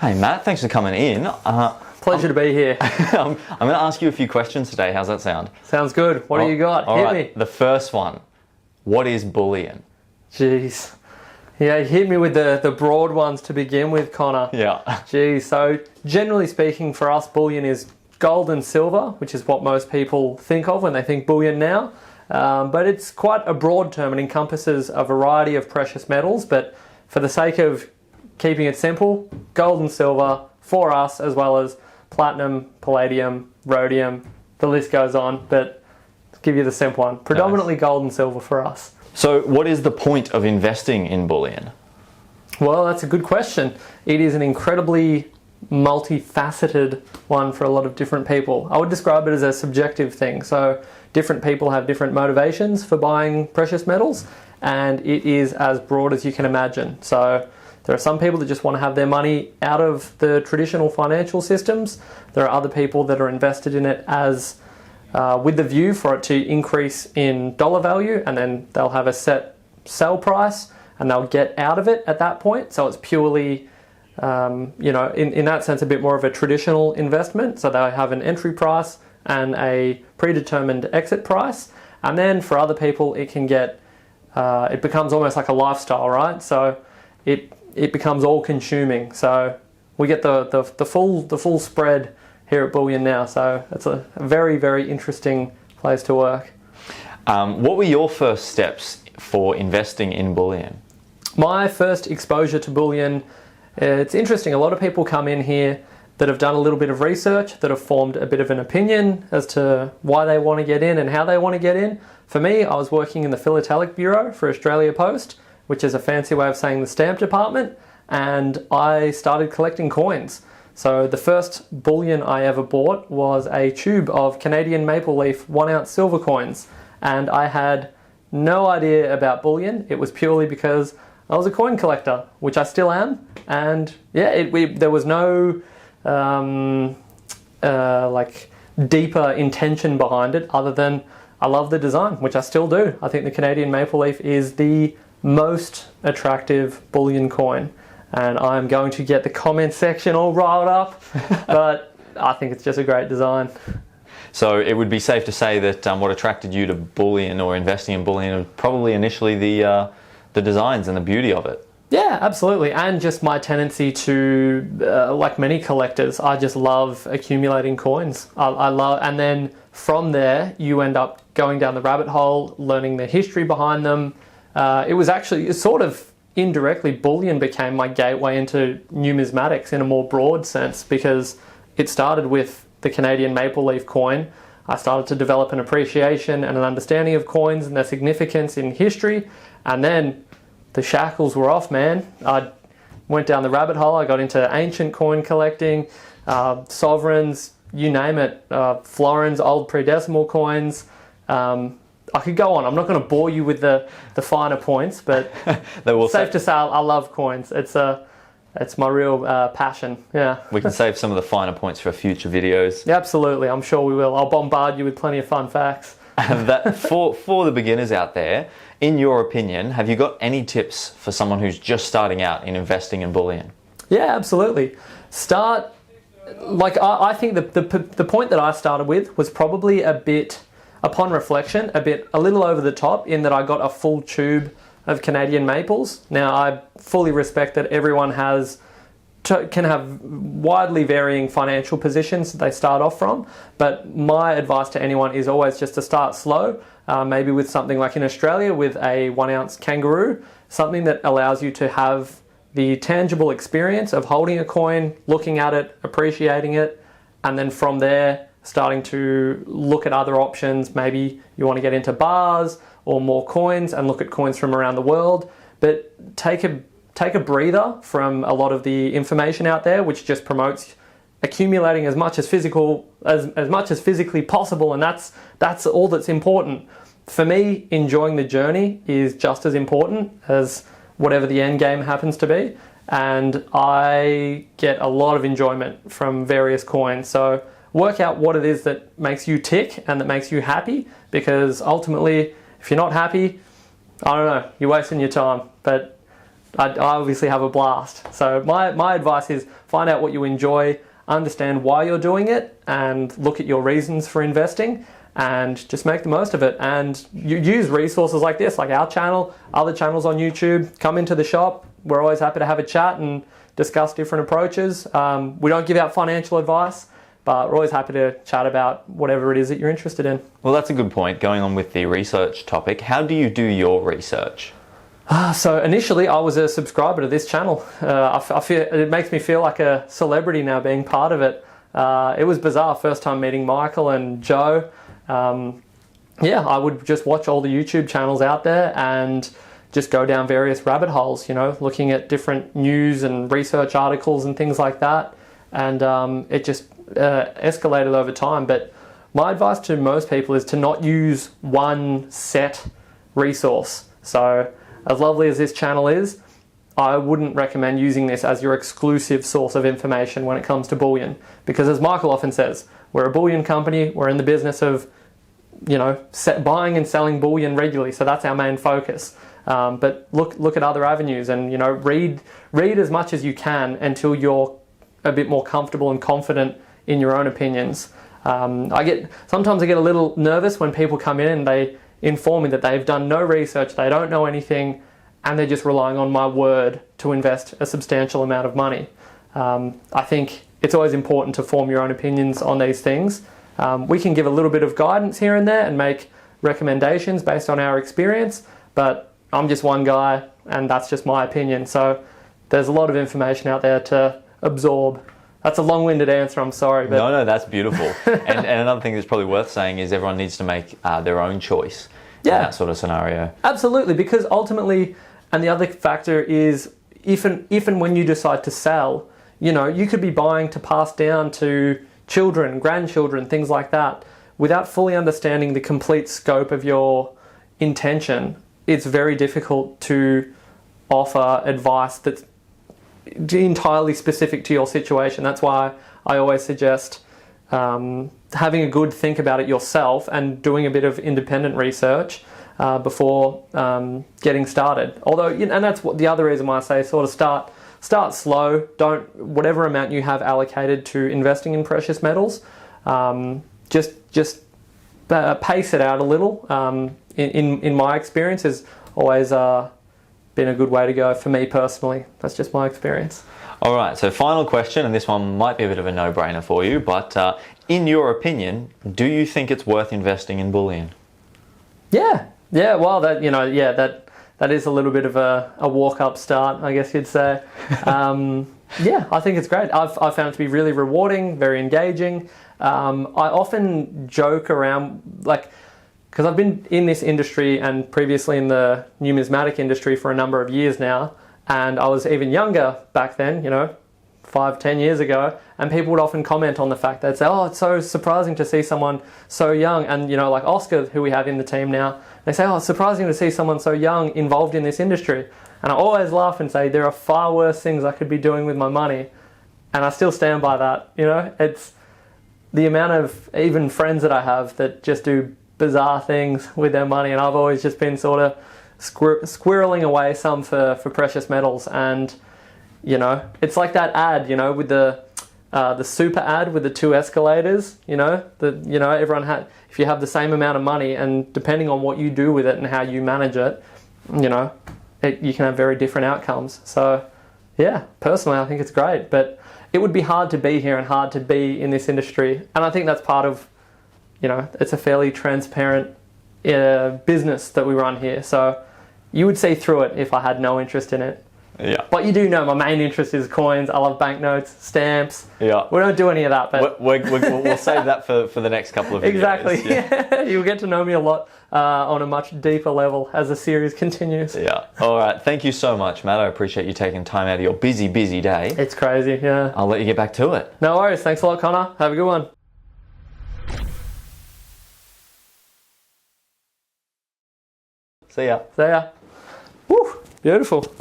Hey Matt, thanks for coming in. Pleasure to be here. I'm going to ask you a few questions today. How's that sound? Sounds good. What do you got? Hit me. The first one. What is bullion? Jeez. Yeah, hit me with the broad ones to begin with, Connor. Yeah. Geez, so generally speaking for us, bullion is gold and silver, which is what most people think of when they think bullion now. But it's quite a broad term. It encompasses a variety of precious metals, but for the sake of keeping it simple, gold and silver for us, as well as platinum, palladium, rhodium, the list goes on, but to give you the simple one, predominantly gold and silver for us. So what is the point of investing in bullion? Well, that's a good question. It is an incredibly multifaceted one for a lot of different people. I would describe it as a subjective thing. So different people have different motivations for buying precious metals, and it is as broad as you can imagine. So there are some people that just want to have their money out of the traditional financial systems. There are other people that are invested in it as with the view for it to increase in dollar value, and then they'll have a set sell price and they'll get out of it at that point. So it's purely, in that sense, a bit more of a traditional investment. So they have an entry price and a predetermined exit price. And then for other people, it can get, it becomes almost like a lifestyle, right? So it becomes all consuming. So we get the full spread here at Bullion Now. So it's a very, very interesting place to work. What were your first steps for investing in bullion? My first exposure to bullion, it's interesting. A lot of people come in here that have done a little bit of research, that have formed a bit of an opinion as to why they want to get in and how they want to get in. For me, I was working in the Philatelic Bureau for Australia Post, which is a fancy way of saying the stamp department, and I started collecting coins. So the first bullion I ever bought was a tube of Canadian maple leaf 1 ounce silver coins, and I had no idea about bullion. It was purely because I was a coin collector, which I still am, and yeah, there was no deeper intention behind it other than I love the design, which I still do. I think the Canadian maple leaf is the most attractive bullion coin, and I'm going to get the comment section all riled up, but I think it's just a great design. So it would be safe to say that what attracted you to bullion or investing in bullion was probably initially the designs and the beauty of it. Yeah, absolutely, and just my tendency to, like many collectors, I just love accumulating coins. I love, and then from there you end up going down the rabbit hole, learning the history behind them. It was actually sort of indirectly, bullion became my gateway into numismatics in a more broad sense, because it started with the Canadian maple leaf coin. I started to develop an appreciation and an understanding of coins and their significance in history, and then the shackles were off, man. I went down the rabbit hole. I got into ancient coin collecting, sovereigns, you name it, florins, old pre-decimal coins. I could go on. I'm not going to bore you with the finer points, but safe to say I love coins. It's my real passion. Yeah. We can save some of the finer points for future videos. Yeah, absolutely. I'm sure we will. I'll bombard you with plenty of fun facts. That for the beginners out there, in your opinion, have you got any tips for someone who's just starting out in investing in bullion? Yeah, absolutely. I think the point that I started with was probably a bit, upon reflection, a little over the top, in that I got a full tube of Canadian maples. Now, I fully respect that everyone can have widely varying financial positions that they start off from, but my advice to anyone is always just to start slow, maybe with something like in Australia with a 1 ounce kangaroo, something that allows you to have the tangible experience of holding a coin, looking at it, appreciating it, and then from there starting to look at other options. Maybe you want to get into bars or more coins and look at coins from around the world, but take a breather from a lot of the information out there, which just promotes accumulating as much as physically possible, and that's all that's important. For me, enjoying the journey is just as important as whatever the end game happens to be, and I get a lot of enjoyment from various coins. So work out what it is that makes you tick and that makes you happy, because ultimately, if you're not happy, I don't know, you're wasting your time. But I obviously have a blast. So my advice is find out what you enjoy, understand why you're doing it, and look at your reasons for investing, and just make the most of it. And you use resources like this, like our channel, other channels on YouTube. Come into the shop. We're always happy to have a chat and discuss different approaches. We don't give out financial advice, but we're always happy to chat about whatever it is that you're interested in. Well, that's a good point. Going on with the research topic, how do you do your research? So initially I was a subscriber to this channel. I feel it makes me feel like a celebrity now being part of it. It was bizarre, first time meeting Michael and Joe. I would just watch all the YouTube channels out there and just go down various rabbit holes, looking at different news and research articles and things like that. And it just escalated over time. But my advice to most people is to not use one set resource. So as lovely as this channel is, I wouldn't recommend using this as your exclusive source of information when it comes to bullion. Because as Michael often says, we're a bullion company, we're in the business of buying and selling bullion regularly, so that's our main focus. But look at other avenues, and read as much as you can until you're a bit more comfortable and confident in your own opinions. Sometimes I get a little nervous when people come in and they inform me that they've done no research, they don't know anything, and they're just relying on my word to invest a substantial amount of money. I think it's always important to form your own opinions on these things. We can give a little bit of guidance here and there and make recommendations based on our experience, but I'm just one guy and that's just my opinion. So there's a lot of information out there to absorb. That's a long-winded answer, I'm sorry. But No, that's beautiful. and another thing that's probably worth saying is everyone needs to make their own choice in that sort of scenario. Absolutely, because ultimately, and the other factor is if and when you decide to sell, you could be buying to pass down to children, grandchildren, things like that. Without fully understanding the complete scope of your intention, it's very difficult to offer advice that's entirely specific to your situation. That's why I always suggest having a good think about it yourself and doing a bit of independent research before getting started. Although, and that's what the other reason why I say sort of start slow. Whatever amount you have allocated to investing in precious metals, just pace it out a little. In my experience, has always been a good way to go for me personally. That's just my experience. All right, so final question, and this one might be a bit of a no-brainer for you, but in your opinion, do you think it's worth investing in bullion? Yeah. Well, that is a little bit of a walk-up start, I guess you'd say. I think it's great. I've found it to be really rewarding, very engaging. I often joke around, because I've been in this industry and previously in the numismatic industry for a number of years now, and I was even younger back then, 5-10 years ago, and people would often comment on the fact that say, oh, it's so surprising to see someone so young, and like Oscar, who we have in the team now, they say, oh, it's surprising to see someone so young involved in this industry. And I always laugh and say there are far worse things I could be doing with my money, and I still stand by that. It's the amount of even friends that I have that just do bizarre things with their money, and I've always just been sort of squirreling away some for precious metals. And it's like that ad with the super ad with the 2 escalators. Everyone if you have the same amount of money, and depending on what you do with it and how you manage it, you can have very different outcomes. So personally I think it's great, but it would be hard to be here and hard to be in this industry, and I think that's part of it's a fairly transparent business that we run here. So you would see through it if I had no interest in it. Yeah. But you do know my main interest is coins. I love banknotes, stamps. Yeah. We don't do any of that. But We'll save that for the next couple of videos. Exactly. Yeah. You'll get to know me a lot on a much deeper level as the series continues. Yeah. All right. Thank you so much, Matt. I appreciate you taking time out of your busy day. It's crazy, yeah. I'll let you get back to it. No worries. Thanks a lot, Connor. Have a good one. See ya. See ya. Woo, beautiful.